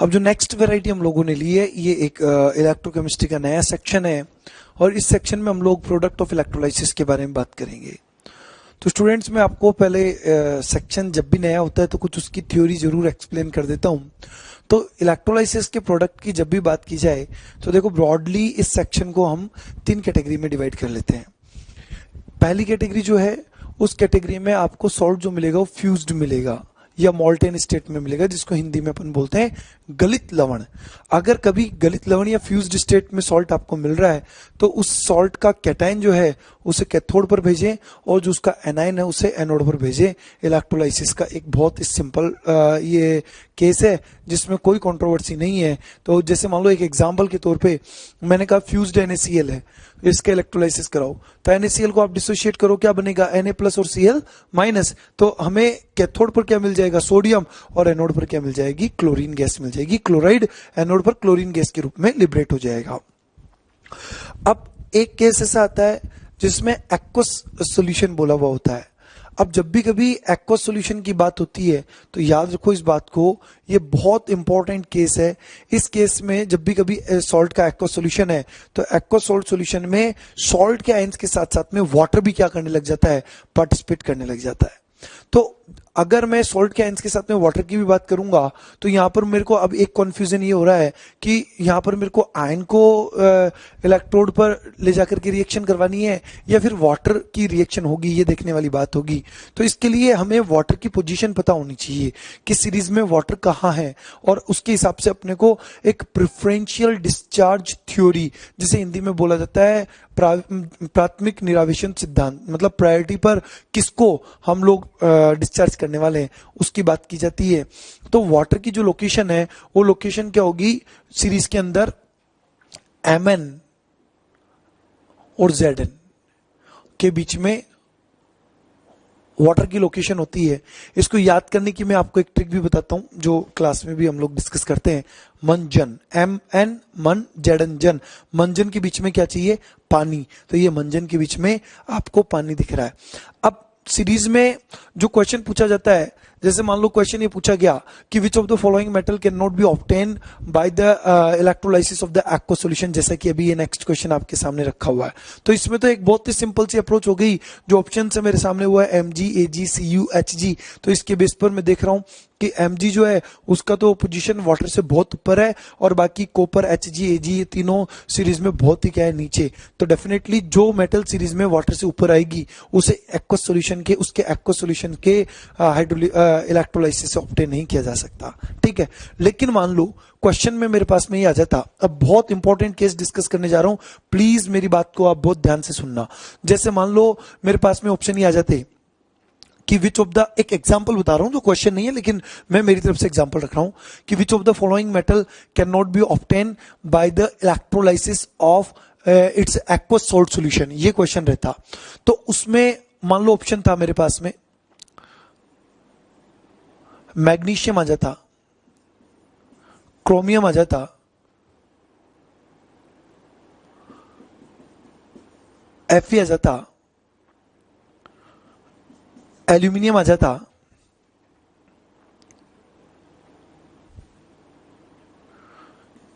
अब जो next variety हम लोगों ने ली है ये एक इलेक्ट्रोकेमिस्ट्री का नया सेक्शन है और इस सेक्शन में हम लोग प्रोडक्ट ऑफ इलेक्ट्रोलाइसिस के बारे में बात करेंगे। तो स्टूडेंट्स मैं आपको पहले सेक्शन जब भी नया होता है तो कुछ उसकी थ्योरी जरूर एक्सप्लेन कर देता हूँ। तो इलेक्ट्रोलाइसिस के प्रोडक्ट की जब भी बात की जाए तो देखो ब्रॉडली इस सेक्शन को हम 3 कैटेगरी में डिवाइड कर लेते हैं। पहली कैटेगरी जो है उस कैटेगरी में आपको सॉल्ट जो मिलेगा वो फ्यूज्ड मिलेगा या मॉल्टेन स्टेट में मिलेगा, जिसको हिंदी में अपन बोलते हैं गलित लवण। अगर कभी गलित लवण या फ्यूज्ड स्टेट में सॉल्ट आपको मिल रहा है तो उस सॉल्ट का कैटायन जो है उसे कैथोड पर भेजें और जो उसका एनायन है उसे एनोड पर भेजें। इलेक्ट्रोलाइसिस का एक बहुत ही सिंपल ये केस है जिसमें कोई कंट्रोवर्सी नहीं है। तो जैसे मान लो एक एग्जांपल के तौर पे मैंने कहा फ्यूज्ड NaCl है, इसका इलेक्ट्रोलाइसिस कराओ तो NaCl को आप डिसोशिएट करो, क्या बनेगा Na+ और Cl माइनस। तो हमें कैथोड पर क्या मिल जाएगा, सोडियम, और एनोड पर क्या मिल जाएगी, क्लोरीन गैस मिल जाएगी। क्लोराइड एनोड पर क्लोरीन गैस के रूप में लिबरेट हो जाएगा। अब एक केस ऐसा आता है जिसमें एक्वस सॉल्यूशन बोला हुआ होता है। अब जब भी कभी एक्वस सॉल्यूशन की बात होती है तो याद रखो इस बात को, ये बहुत इंपॉर्टेंट केस है। इस केस में जब भी कभी सॉल्ट का एक्वस सॉल्यूशन है तो एक्वस सॉल्ट सॉल्यूशन में सॉल्ट के आयंस के साथ साथ में वाटर भी क्या करने लग जाता है, पार्टिसिपेट करने लग जाता है। तो अगर मैं सॉल्ट के आयंस के साथ में वाटर की भी बात करूंगा तो यहां पर मेरे को अब एक कंफ्यूजन ये हो रहा है कि यहां पर मेरे को आयन को इलेक्ट्रोड पर ले जाकर के रिएक्शन करवानी है या फिर वाटर की रिएक्शन होगी, ये देखने वाली बात होगी। तो इसके लिए हमें वाटर की पोजीशन पता होनी चाहिए कि सीरीज में वाटर कहाँ है और उसके हिसाब से अपने को एक प्रेफरेंशियल डिस्चार्ज थ्योरी, जिसे हिंदी में बोला जाता है प्राथमिक निरावेशन सिद्धांत, मतलब प्रायोरिटी पर किसको हम लोग डिस्चार्ज करने वाले हैं उसकी बात की जाती है। तो वाटर की जो लोकेशन है वो लोकेशन क्या होगी, सीरीज के अंदर Mn और Zn के बीच में वाटर की लोकेशन होती है। इसको याद करने की मैं आपको एक ट्रिक भी बताता हूं जो क्लास में भी हम लोग डिस्कस करते हैं। मंजन, Mn मन, Zn जन, मंजन के बीच में क्या चाहिए, पानी। तो ये मंजन के बीच में आपको पानी दिख रहा है। अब सीरीज में जो क्वेश्चन पूछा जाता है, जैसे मान लो क्वेश्चन ये पूछा गया कि which of the following metal can not be obtain by the electrolysis of the aqueous solution, जैसा कि अभी ये नेक्स्ट क्वेश्चन आपके सामने रखा हुआ है। तो इसमें तो एक बहुत ही सिंपल सी अप्रोच हो गई। जो ऑप्शन है मेरे सामने हुआ है Mg, Ag, Cu, Hg। तो इसके बेस पर मैं देख रहा हूं कि Mg जो है उसका तो पोजीशन वाटर से बहुत ऊपर है और बाकी कॉपर, Hg, Ag ये तीनों सीरीज में बहुत ही क्या है, नीचे। तो डेफिनेटली जो मेटल सीरीज में वाटर से ऊपर आएगी उसे एक्वस सॉल्यूशन के, उसके एक्वस सॉल्यूशन के इलेक्ट्रोलाइसिस से ऑब्टेन नहीं किया जा सकता, ठीक है। लेकिन मान लो क्वेश्चन में मेरे पास में ही आ जाता, अब बहुत इंपॉर्टेंट केस डिस्कस करने जा रहा हूं, प्लीज मेरी बात को आप बहुत ध्यान से सुनना। जैसे मान लो मेरे पास में ऑप्शन ही आ जाते कि विच ऑफ द, एक एग्जांपल बता रहा हूं जो क्वेश्चन नहीं है लेकिन मैं मेरी तरफ से एग्जांपल रख रहा हूं कि which of the following metal can not be obtain by the electrolysis of its aqueous salt solution, ये क्वेश्चन रहता। तो उसमें मान लो ऑप्शन था मेरे पास में मैग्नीशियम आ जाता, क्रोमियम आ जाता, Fe आ जाता, एल्यूमिनियम आ जाता,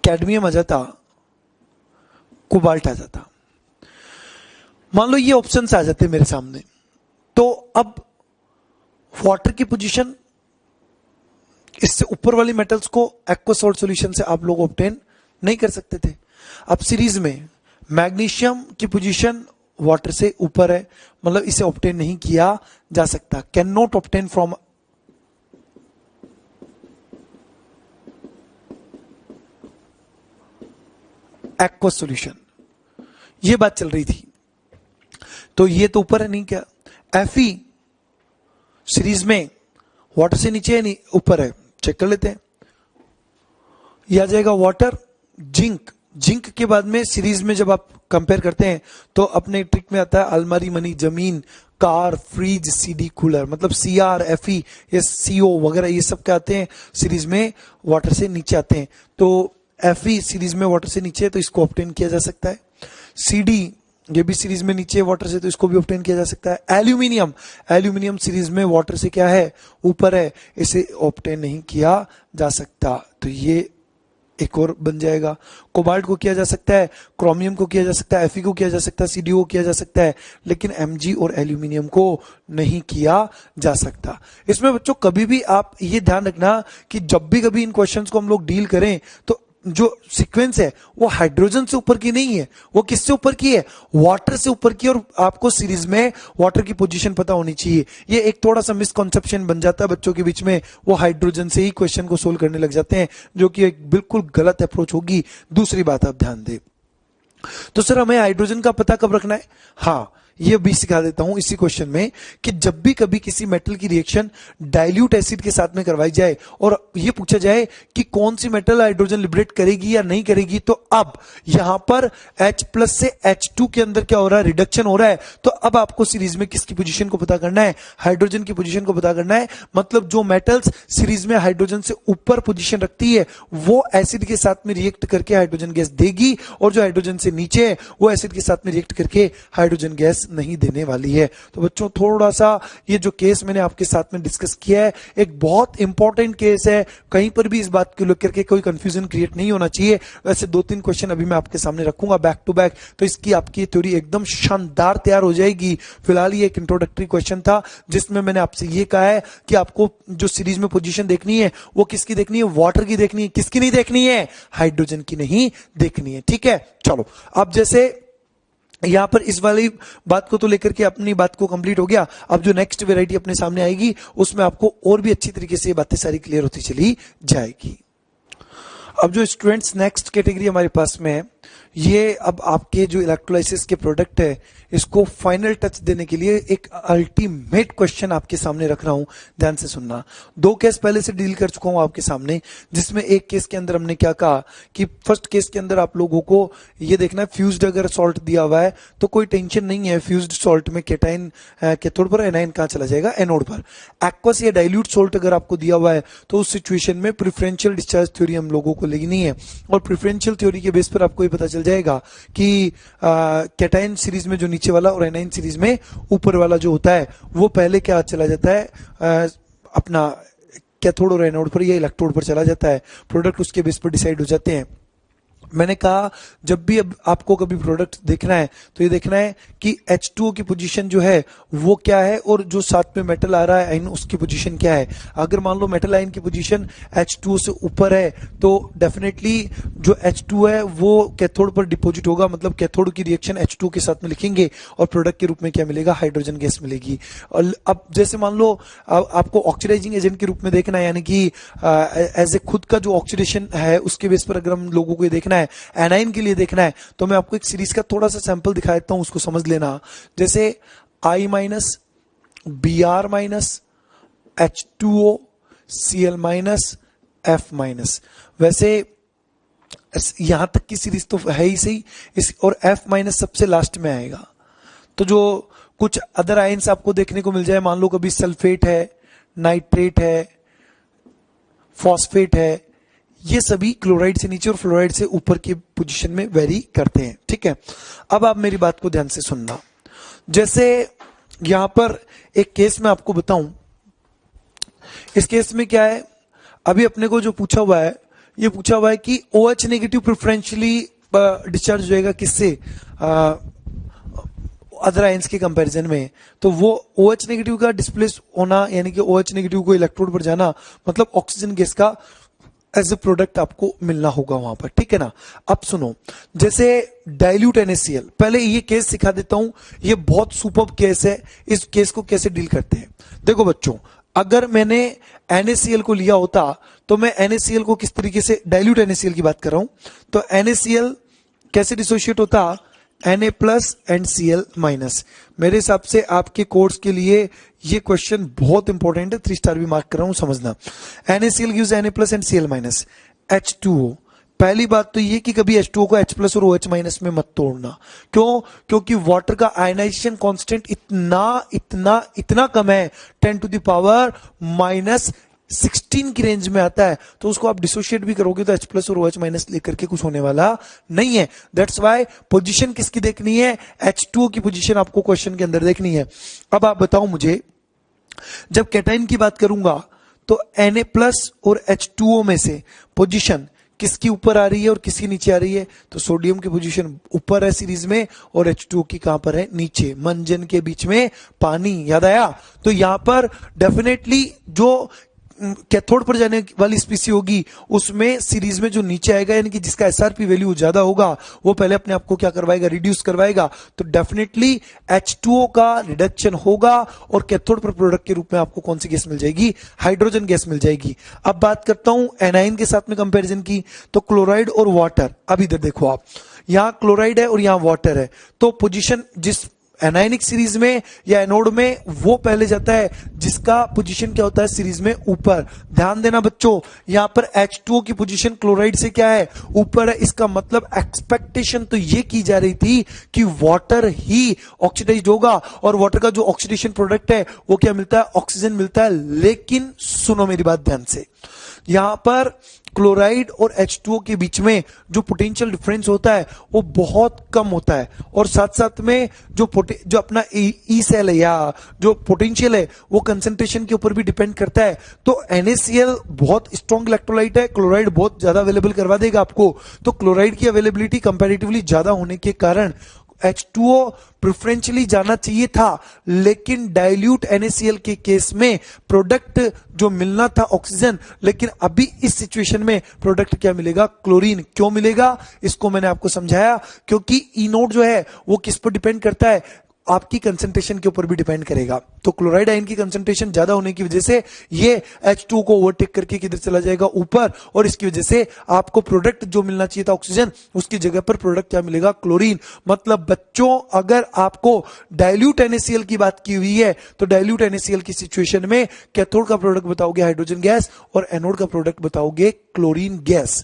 कैडमियम आ जाता, कोबाल्ट आ जाता। मान लो ये ऑप्शंस आ जाते मेरे सामने। तो अब वाटर की पोजीशन, इससे ऊपर वाली मेटल्स को एक्वस सॉल्ट सॉल्यूशन से आप लोग ऑब्टेन नहीं कर सकते थे। अब सीरीज में मैग्नीशियम की पोजीशन वाटर से ऊपर है, मतलब इसे ऑब्टेन नहीं किया जा सकता, can not obtain from aqueous solution, ये बात चल रही थी। तो ये तो ऊपर है नहीं क्या, Fe सीरीज में वाटर से नीचे है नहीं ऊपर है, चेक कर लेते हैं। यह आ जाएगा वाटर, जिंक, जिंक के बाद में सीरीज में जब आप कंपेयर करते हैं तो अपने ट्रिक में आता है अलमारी, मनी, जमीन, कार, फ्रिज, CD, कूलर, मतलब Cr, Fe, ये CO वगैरह ये सब क्या आते हैं सीरीज में वाटर से नीचे आते हैं। तो Fe सीरीज में वाटर से नीचे है तो इसको ऑब्टेन किया जा सकता है। CD ये भी सीरीज में नीचे वाटर से तो इसको भी ऑब्टेन किया जा सकता है। एल्यूमिनियम, एल्यूमिनियम सीरीज में वाटर से क्या है, ऊपर है, इसे ऑब्टेन नहीं किया जा सकता। तो ये एक और बन जाएगा। कोबाल्ट को किया जा सकता है, क्रोमियम को किया जा सकता है, Fe को किया जा सकता है, CdO को किया जा सकता है, लेकिन Mg और एल्यूमिनियम को नहीं किया जा सकता। इसमें बच्चों कभी भी आप ये ध्यान रखना कि जब भी कभी इन क्वेश्चंस को हम लोग डील करें तो जो सीक्वेंस है वो हाइड्रोजन से ऊपर की नहीं है, वो किससे ऊपर की है, वाटर से ऊपर की। और आपको सीरीज में वाटर की पोजीशन पता होनी चाहिए। ये एक थोड़ा सा मिसकॉन्सेप्शन बन जाता है बच्चों के बीच में, वो हाइड्रोजन से ही क्वेश्चन को सोल्व करने लग जाते हैं, जो कि एक बिल्कुल गलत अप्रोच होगी। दूसरी बात आप ध्यान दें, तो सर हमें हाइड्रोजन का पता कब रखना है? हाँ, ये भी सिखा देता हूं इसी क्वेश्चन में कि जब भी कभी किसी मेटल की रिएक्शन डाइल्यूट एसिड के साथ में करवाई जाए और ये पूछा जाए कि कौन सी मेटल हाइड्रोजन लिबरेट करेगी या नहीं करेगी, तो अब यहां पर H+ से H2 के अंदर क्या हो रहा है, रिडक्शन हो रहा है। तो अब आपको सीरीज में किसकी पोजीशन को पता करना है, हाइड्रोजन की पोजीशन को पता करना है। मतलब जो मेटल्स सीरीज में हाइड्रोजन से ऊपर पोजीशन रखती है वो एसिड के साथ में रिएक्ट करके हाइड्रोजन गैस देगी, और जो हाइड्रोजन से नीचे है वो एसिड के साथ में रिएक्ट करके हाइड्रोजन गैस नहीं देने वाली है। तो बच्चों थोड़ा सा ये जो केस मैंने आपके साथ में डिस्कस किया है एक बहुत इंपॉर्टेंट केस है, कहीं पर भी इस बात को लेकर के कोई कंफ्यूजन क्रिएट नहीं होना चाहिए। वैसे 2-3 क्वेश्चन अभी मैं आपके सामने रखूंगा बैक टू बैक, तो इसकी आपकी थ्योरी एकदम शानदार तैयार हो जाएगी। फिलहाल ये एक इंट्रोडक्टरी क्वेश्चन था जिसमें मैंने आपसे ये कहा है कि आपको जो सीरीज में पोजीशन देखनी है वो किसकी देखनी है, वाटर की देखनी है। किसकी नहीं देखनी है, हाइड्रोजन की नहीं देखनी है। ठीक है, चलो अब जैसे यहां पर इस वाली बात को तो लेकर के अपनी बात को कंप्लीट हो गया। अब जो नेक्स्ट वैरायटी अपने सामने आएगी उसमें आपको और भी अच्छी तरीके से ये बातें सारी क्लियर होती चली जाएगी। अब जो स्टूडेंट्स नेक्स्ट कैटेगरी हमारे पास में है, ये अब आपके जो इलेक्ट्रोलाइसिस के प्रोडक्ट है इसको फाइनल टच देने के लिए एक अल्टीमेट क्वेश्चन आपके सामने रख रहा हूं, ध्यान से सुनना। 2 केस पहले से डील कर चुका हूं आपके सामने, जिसमें एक केस के अंदर हमने क्या कहा कि फर्स्ट केस के अंदर आप लोगों को ये देखना है फ्यूज्ड अगर सॉल्ट दिया हुआ है तो कोई टेंशन नहीं है, फ्यूज्ड सॉल्ट में केटाइन कैथोड पर, एनाइन कहां चला जाएगा, एनोड पर। एक्वस या डाइल्यूट सॉल्ट अगर आपको दिया हुआ है तो उस सिचुएशन में प्रेफरेंशियल डिस्चार्ज थ्योरी हम लोगों को लेनी है, और प्रेफरेंशियल थ्योरी के बेस पर आपको ये पता चल जाएगा कि कैटाइन सीरीज में जो नीचे वाला और एनाइन सीरीज में ऊपर वाला जो होता है वो पहले क्या चला जाता है, अपना कैथोड और एनोड पर या इलेक्ट्रोड पर चला जाता है। प्रोडक्ट उसके बेस पर डिसाइड हो जाते हैं। मैंने कहा जब भी अब आपको कभी प्रोडक्ट देखना है तो ये देखना है कि H2O की पोजीशन जो है वो क्या है और जो साथ में मेटल आ रहा है आयन उसकी पोजीशन क्या है। अगर मान लो मेटल आयन की पोजीशन H2O से ऊपर है तो डेफिनेटली जो H2 है वो कैथोड पर डिपोजिट होगा, मतलब कैथोड की रिएक्शन H2 के साथ में लिखेंगे और प्रोडक्ट के रूप में क्या मिलेगा, हाइड्रोजन गैस मिलेगी। और अब जैसे मान लो आपको ऑक्सीडाइजिंग एजेंट के रूप में देखना है, यानी कि एज ए खुद का जो ऑक्सीडेशन है उसके बेस पर अगर हम लोगों को ये देखना है, एनाइन के लिए देखना है, तो मैं आपको एक सीरीज का थोड़ा सा सैंपल दिखा देता हूं, उसको समझ लेना। जैसे I-, Br-, H2O, Cl-, F-। वैसे यहां तक की सीरीज तो है ही सही, और F- सबसे लास्ट में आएगा। तो जो कुछ अदर आयंस आपको देखने को मिल जाए, मान लो कभी सल्फेट है, नाइट्रेट है, फॉस्फेट है, ये सभी क्लोराइड से नीचे और फ्लोराइड से ऊपर की पोजीशन में वेरी करते हैं। ठीक है, अब आप मेरी बात को ध्यान से सुनना। जैसे यहां पर एक केस मैं आपको बताऊं, इस केस में क्या है, अभी अपने को जो पूछा हुआ है, ये पूछा हुआ है कि OH नेगेटिव प्रेफरेंशियली डिस्चार्ज होएगा किससे, अदर आयंस के कंपैरिजन में। तो वो OH नेगेटिव का डिस्प्लेस होना, यानी कि OH नेगेटिव को इलेक्ट्रोड पर जाना, मतलब ऑक्सीजन गैस का एज ए प्रोडक्ट आपको मिलना होगा वहां पर। ठीक है ना। अब सुनो, जैसे डाइल्यूट NaCl, पहले ये केस सिखा देता हूं, ये बहुत सुपर्ब केस है। इस केस को कैसे डील करते हैं, देखो बच्चों, अगर मैंने NaCl को लिया होता तो मैं NaCl को किस तरीके से, डाइल्यूट NaCl की बात कर रहा हूं, तो NaCl कैसे डिसोशिएट होता, Na+ एंड Cl-। मेरे हिसाब से आपके कोर्स के लिए ये क्वेश्चन बहुत इंपॉर्टेंट है, 3 स्टार भी मार्क कर रहा हूं, समझना। NaCl gives Na+ and Cl-। H2O, पहली बात तो ये कि कभी H2O को H+ और OH- में मत तोड़ना। क्यों? क्योंकि वाटर का आयनाइजेशन कांस्टेंट इतना कम है, 10⁻⁻16 की रेंज में आता है, तो उसको आप डिसोशिएट भी करोगे तो H+ और OH- लेकर के कुछ होने वाला नहीं है। दैट्स वाई पोजीशन किसकी देखनी है, H2O की पोजीशन आपको क्वेश्चन के अंदर देखनी है। अब आप बताओ मुझे, जब कैटाइन की बात करूंगा तो Na+ और H2O में से पोजीशन किसकी ऊपर आ रही है और किसकी नीचे आ रही है? तो सोडियम की पोजीशन ऊपर है सीरीज में और H2O की कहां पर है? नीचे। मंजन के बीच में पानी, याद आया? तो यहां पर डेफिनेटली जो कैथोड पर जाने वाली स्पीसी होगी उसमें सीरीज में जो नीचे आएगा, यानी कि जिसका एसआरपी वैल्यू ज्यादा होगा, वो पहले अपने आप को क्या करवाएगा? रिड्यूस करवाएगा। तो डेफिनेटली H2O का रिडक्शन होगा और कैथोड पर प्रोडक्ट के रूप में आपको कौन सी गैस मिल जाएगी? हाइड्रोजन गैस मिल जाएगी। अब बात करता हूं एनाइन के साथ में कंपैरिजन की, तो क्लोराइड और वाटर। अब इधर देखो आप, यहां क्लोराइड है और यहां वाटर है, तो पोजीशन जिस एनायनिक सीरीज में या एनोड में वो पहले जाता है जिसका पोजीशन क्या होता है सीरीज में? ऊपर। ध्यान देना बच्चों, यहां पर H2O की पोजीशन क्लोराइड से क्या है? ऊपर है। इसका मतलब एक्सपेक्टेशन तो ये की जा रही थी कि वाटर ही ऑक्सीडाइज्ड होगा और वाटर का जो ऑक्सीडेशन प्रोडक्ट है वो क्या मिलता है? ऑक्सीजन मिलता है। लेकिन सुनो मेरी बात ध्यान से, यहां पर क्लोराइड और H2O के बीच में जो पोटेंशियल डिफरेंस होता है वो बहुत कम होता है और साथ साथ में जो अपना ई सेल है या जो पोटेंशियल है वो कंसंट्रेशन के ऊपर भी डिपेंड करता है। तो NaCl बहुत स्ट्रॉन्ग इलेक्ट्रोलाइट है, क्लोराइड बहुत ज्यादा अवेलेबल करवा देगा आपको। तो क्लोराइड की अवेलेबिलिटी कंपैरेटिवली ज्यादा होने के कारण H2O प्रेफरेंशियली जाना चाहिए था, लेकिन डाइल्यूट NaCl के केस में प्रोडक्ट जो मिलना था ऑक्सीजन, लेकिन अभी इस सिचुएशन में प्रोडक्ट क्या मिलेगा? क्लोरीन। क्यों मिलेगा? इसको मैंने आपको समझाया, क्योंकि ई नोड जो है वो किस पर डिपेंड करता है? आपकी कंसंट्रेशन के ऊपर भी डिपेंड करेगा। तो क्लोराइड आयन की कंसंट्रेशन ज्यादा होने की वजह से ये H2O को ओवरटेक करके किधर चला जाएगा? ऊपर, और इसकी वजह से आपको प्रोडक्ट जो मिलना चाहिए था ऑक्सीजन, उसकी जगह पर प्रोडक्ट क्या मिलेगा? क्लोरीन। मतलब बच्चों, अगर आपको डाइल्यूट NaCl की बात की हुई है तो डाइल्यूट NaCl की सिचुएशन में कैथोड का प्रोडक्ट बताओगे हाइड्रोजन गैस और एनोड का प्रोडक्ट बताओगे क्लोरीन गैस।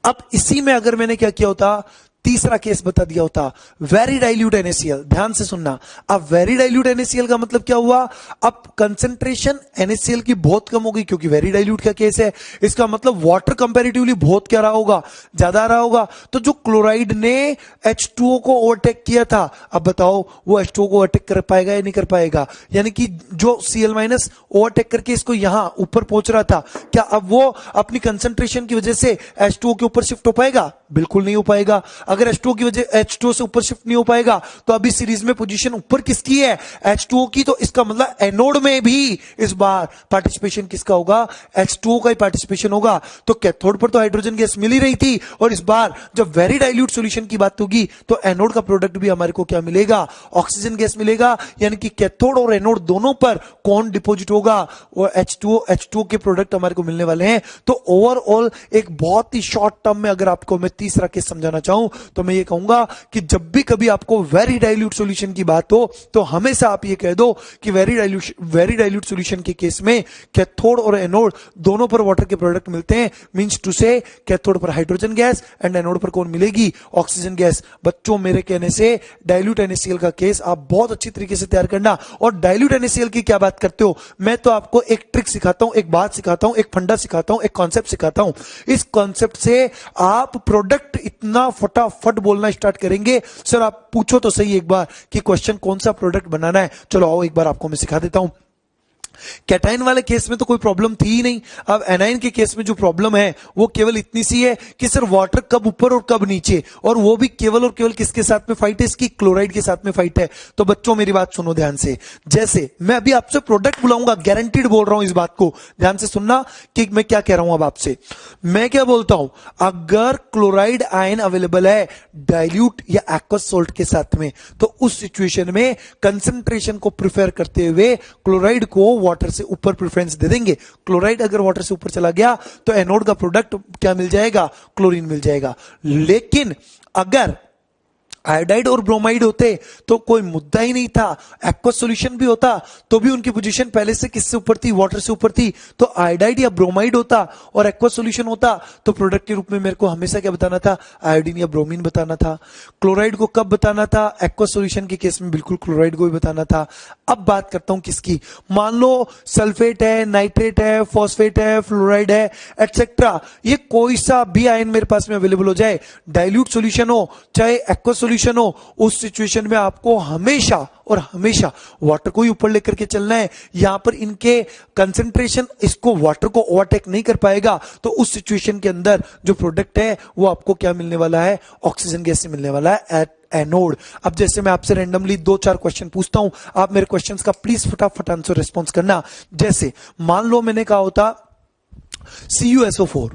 अब इसी में अगर मैंने क्या किया होता, तीसरा केस बता दिया होता, वेरी डाइल्यूट NaCl। ध्यान से सुनना, अब वेरी डाइल्यूट NaCl का मतलब क्या हुआ? अब कंसंट्रेशन NaCl की बहुत कम होगी क्योंकि वेरी डाइल्यूट का केस है। इसका मतलब वाटर कंपैरेटिवली बहुत क्या रहा होगा? ज्यादा रहा होगा। तो जो क्लोराइड ने H2O को ओवरटेक किया था, अब बताओ वो H2O को ओवरटेक कर पाएगा या नहीं कर पाएगा? यानी कि जो Cl- ओवरटेक करके इसको यहां ऊपर पहुंच रहा था, क्या अब वो अपनी कंसंट्रेशन की वजह से H2O के ऊपर शिफ्ट हो पाएगा? बिल्कुल नहीं हो पाएगा। अगर H2O की वजह H2O से ऊपर शिफ्ट नहीं हो पाएगा तो अभी सीरीज में पोजीशन ऊपर किसकी है? H2O की। तो इसका मतलब एनोड में भी इस बार पार्टिसिपेशन किसका होगा? H2O का ही पार्टिसिपेशन होगा। तो कैथोड पर तो हाइड्रोजन गैस मिल ही रही थी और इस बार जब वेरी डाइल्यूट सॉल्यूशन की बात होगी तो एनोड का प्रोडक्ट भी हमारे को क्या मिलेगा? ऑक्सीजन गैस मिलेगा। यानी कि कैथोड और एनोड दोनों पर कौन डिपोजिट होगा? वो H2O के प्रोडक्ट हमारे को मिलने वाले हैं। तो ओवरऑल एक बहुत ही शॉर्ट टर्म में अगर आपको मैं तीसरा केस समझाना चाहूं तो मैं ये कहूंगा कि जब भी कभी आपको वेरी डाइल्यूट सॉल्यूशन की बात हो तो हमेशा आप ये कह दो कि वेरी डाइल्यूट सॉल्यूशन के केस में कैथोड और एनोड दोनों पर वाटर के प्रोडक्ट मिलते हैं। मींस टू से कैथोड पर हाइड्रोजन गैस एंड एनोड पर कौन मिलेगी? Oxygen gas. बच्चों, मेरे कहने से डाइल्यूट NaCl का केस आप बहुत अच्छी तरीके से तैयार करना। और डाइल्यूट NaCl की क्या बात करते हो, मैं तो आपको एक ट्रिक सिखाता हूं, एक बात सिखाता हूं, एक फंडा सिखाता हूं, एक कॉन्सेप्ट सिखाता हूं। इस कॉन्सेप्ट से आप प्रोडक्ट इतना फटाफट बोलना स्टार्ट करेंगे। सर आप पूछो तो सही एक बार कि क्वेश्चन कौन सा प्रोडक्ट बनाना है। चलो आओ एक बार आपको मैं सिखा देता हूं। कैटाइन वाले केस में तो कोई प्रॉब्लम थी ही नहीं। अब एनाइन के केस में जो प्रॉब्लम है वो केवल इतनी सी है कि सर वाटर कब ऊपर और कब नीचे, और वो भी केवल और केवल किसके साथ में फाइट है? इसकी क्लोराइड के साथ में फाइट है। तो बच्चों मेरी बात सुनो ध्यान से, जैसे मैं अभी आपसे प्रोडक्ट बुलाऊंगा, गारंटीड बोल रहा हूं इस बात को, ध्यान से सुनना कि मैं क्या कह रहा हूं। अब आपसे मैं क्या बोलता हूं, अगर क्लोराइड आयन अवेलेबल है डाइल्यूट या एक्वस सॉल्ट के साथ में, तो उस सिचुएशन में कंसंट्रेशन को प्रिफर करते हुए क्लोराइड को वाटर से ऊपर प्रेफरेंस दे देंगे। क्लोराइड अगर वाटर से ऊपर चला गया तो एनोड का प्रोडक्ट क्या मिल जाएगा? क्लोरीन मिल जाएगा। लेकिन अगर आयोडाइड और ब्रोमाइड होते तो कोई मुद्दा ही नहीं था, एक्वस सॉल्यूशन भी होता तो भी उनकी पोजीशन पहले से किससे ऊपर थी? वाटर से ऊपर थी। तो आयोडाइड या ब्रोमाइड होता और एक्वस सॉल्यूशन होता तो प्रोडक्ट के रूप में मेरे को हमेशा क्या बताना था? आयोडीन या ब्रोमीन बताना था। क्लोराइड को कब बताना था? एक्वस सॉल्यूशन के केस में बिल्कुल क्लोराइड को ही बताना था। अब बात करता हूं किसकी, मान लो सल्फेट है, नाइट्रेट है, फॉस्फेट है, फ्लोराइड है, एटसेट्रा, ये कोई सा भी आयन मेरे पास में अवेलेबल हो जाए, डाइल्यूट सॉल्यूशन हो चाहे एक्वस सॉल्यूशन हो, उस सिचुएशन में आपको हमेशा और हमेशा वाटर को ही ऊपर लेकर के चलना है। यहां पर इनके कंसंट्रेशन इसको वाटर को ओवरटेक नहीं कर पाएगा, तो उस सिचुएशन के अंदर जो प्रोडक्ट है वो आपको क्या मिलने वाला है, ऑक्सीजन गैस से मिलने वाला है एट एनोड। अब जैसे मैं आपसे रैंडमली 2-4 क्वेश्चन पूछता हूं, आप मेरे क्वेश्चंस का प्लीज फटाफट आंसर रिस्पॉन्स करना। जैसे मान लो मैंने कहा होता CuSO4,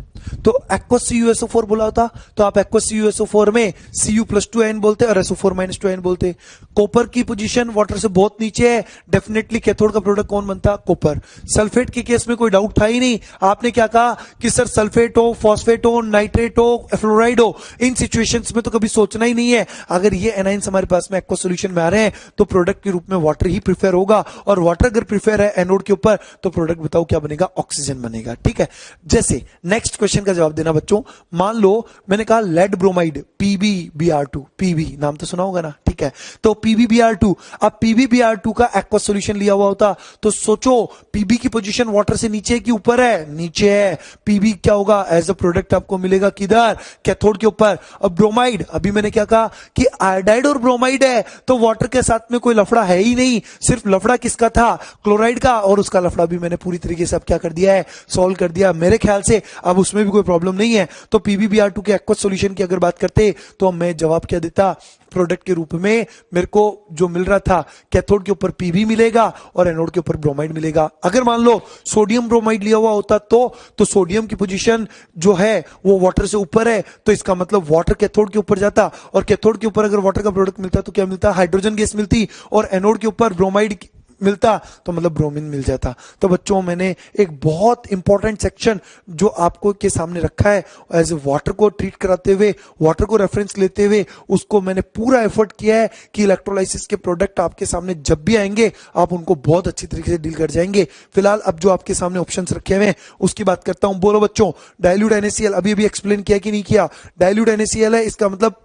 तो एक्वस CuSO4 बोला होता, तो आप एक्वस CuSO4 में Cu+2n बोलते और SO4-2n बोलते। कॉपर की पोजीशन वाटर से बहुत नीचे है, डेफिनेटली कैथोड का प्रोडक्ट कौन बनता, कॉपर। सल्फेट के केस में कोई डाउट था ही नहीं, आपने क्या कहा कि सर सल्फेट हो, फॉस्फेट हो, नाइट्रेट हो, फ्लोराइड हो, इन सिचुएशंस में तो कभी सोचना ही नहीं है। अगर ये एनाइंस हमारे पास में एक्वस सोल्यूशन में आ रहे हैं तो प्रोडक्ट के रूप में वाटर ही प्रिफेयर होगा, और वाटर अगर प्रिफेयर है एनोड के ऊपर तो प्रोडक्ट बताओ क्या बनेगा, ऑक्सीजन बनेगा। ठीक है, जैसे नेक्स्ट क्वेश्चन का जवाब देना बच्चों। मान लो मैंने कहा लेड ब्रोमाइड PbBr2, पीबी नाम तो सुना होगा ना, ठीक है, तो PbBr2। अब PbBr2 का एक्वस सॉल्यूशन लिया हुआ होता तो सोचो Pb की पोजीशन वाटर से नीचे की ऊपर है, नीचे है। Pb क्या होगा, एज अ प्रोडक्ट आपको मिलेगा किधर, कैथोड के ऊपर। अब ब्रोमाइड, अभी मैंने क्या कहा कि आयोडाइड और ब्रोमाइड है, तो वाटर के साथ में कोई लफड़ा है ही नहीं, सिर्फ लफड़ा किसका था, क्लोराइड का, और उसका लफड़ा भी मैंने पूरी तरीके से अब क्या कर दिया है, सॉल्व कर दिया मेरे ख्याल से। अब उसमें भी कोई प्रॉब्लम नहीं है। तो PbBr2 के एक्वस सॉल्यूशन की अगर बात करते तो मैं जवाब क्या देता, प्रोडक्ट के रूप में मेरे को जो मिल रहा था कैथोड के ऊपर Pb मिलेगा और एनोड के ऊपर ब्रोमाइड मिलेगा। अगर मान लो सोडियम ब्रोमाइड लिया हुआ होता तो सोडियम की पोजीशन जो है वो वाटर से ऊपर है, तो इसका मतलब वाटर कैथोड के ऊपर जाता, और कैथोड के ऊपर अगर वाटर का प्रोडक्ट मिलता तो क्या मिलता, हाइड्रोजन गैस मिलती, और एनोड के ऊपर ब्रोमाइड मिलता तो मतलब ब्रोमीन मिल जाता। तो बच्चों मैंने एक बहुत इंपॉर्टेंट सेक्शन जो आपको के सामने रखा है, एज ए वाटर को ट्रीट कराते हुए, वाटर को रेफरेंस लेते हुए, उसको मैंने पूरा एफर्ट किया है कि इलेक्ट्रोलाइसिस के प्रोडक्ट आपके सामने जब भी आएंगे आप उनको बहुत अच्छी तरीके से डील कर जाएंगे। फिलहाल अब जो आपके सामने ऑप्शंस रखे हुए हैं उसकी बात करता हूं। बोलो बच्चों, डाइल्यूट NaCl अभी अभी एक्सप्लेन किया कि नहीं किया, डाइल्यूट NaCl है, इसका मतलब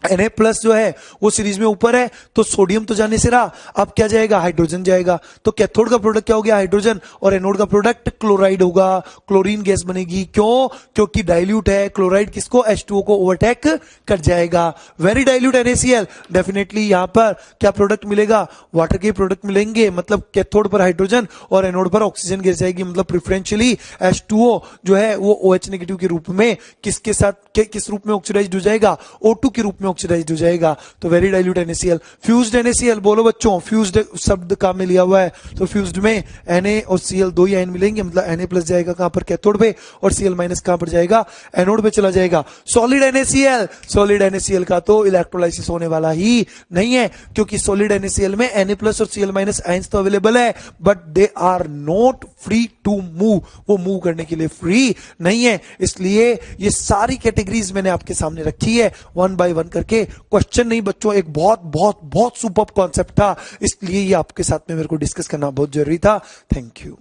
Na+ जो है वो सीरीज में ऊपर है, तो सोडियम तो जाने से रहा, अब क्या जाएगा, हाइड्रोजन जाएगा। तो कैथोड का प्रोडक्ट क्या हो गया, हाइड्रोजन, और एनोड का प्रोडक्ट क्लोराइड होगा, क्लोरीन गैस बनेगी। क्यों, क्योंकि डाइल्यूट है, क्लोराइड किसको, H2O को ओवरटेक कर जाएगा। वेरी डाइल्यूट NaCl, डेफिनेटली यहां पर क्या प्रोडक्ट मिलेगा, वाटर के प्रोडक्ट मिलेंगे, मतलब कैथोड पर हाइड्रोजन और एनोड पर ऑक्सीजन गैस जाएगी, मतलब प्रिफरेंशियली H2O जो है वो OH नेगेटिव के रूप में किसके साथ किस रूप में ऑक्सीडाइज्ड हो जाएगा, O2 के रूप में ऑक्सीडाइज्ड हो जाएगा। तो very dilute NaCl। Fused NaCl, बोलो बच्चों, फ्यूज्ड शब्द काम में लिया हुआ है, तो फ्यूज्ड में Na और Cl दो ही आयन मिलेंगे, मतलब Na+ जाएगा कहां पर, कैथोड पे, और Cl- कहां पर जाएगा, एनोड पे चला जाएगा। सॉलिड NaCl, सॉलिड NaCl का तो इलेक्ट्रोलाइसिस होने वाला ही नहीं है, क्योंकि सॉलिड NaCl में Na+ और Cl- आयंस तो अवेलेबल है, but they are not free to move, वो मूव करने के लिए फ्री नहीं है। इसलिए ये सारी कैटेगरीज मैंने आपके सामने रखी है, 1 by 1 करके। क्वेश्चन नहीं बच्चों, एक बहुत बहुत बहुत सुपर कॉन्सेप्ट था, इसलिए ये आपके साथ में मेरे को डिस्कस करना बहुत जरूरी था। Thank you.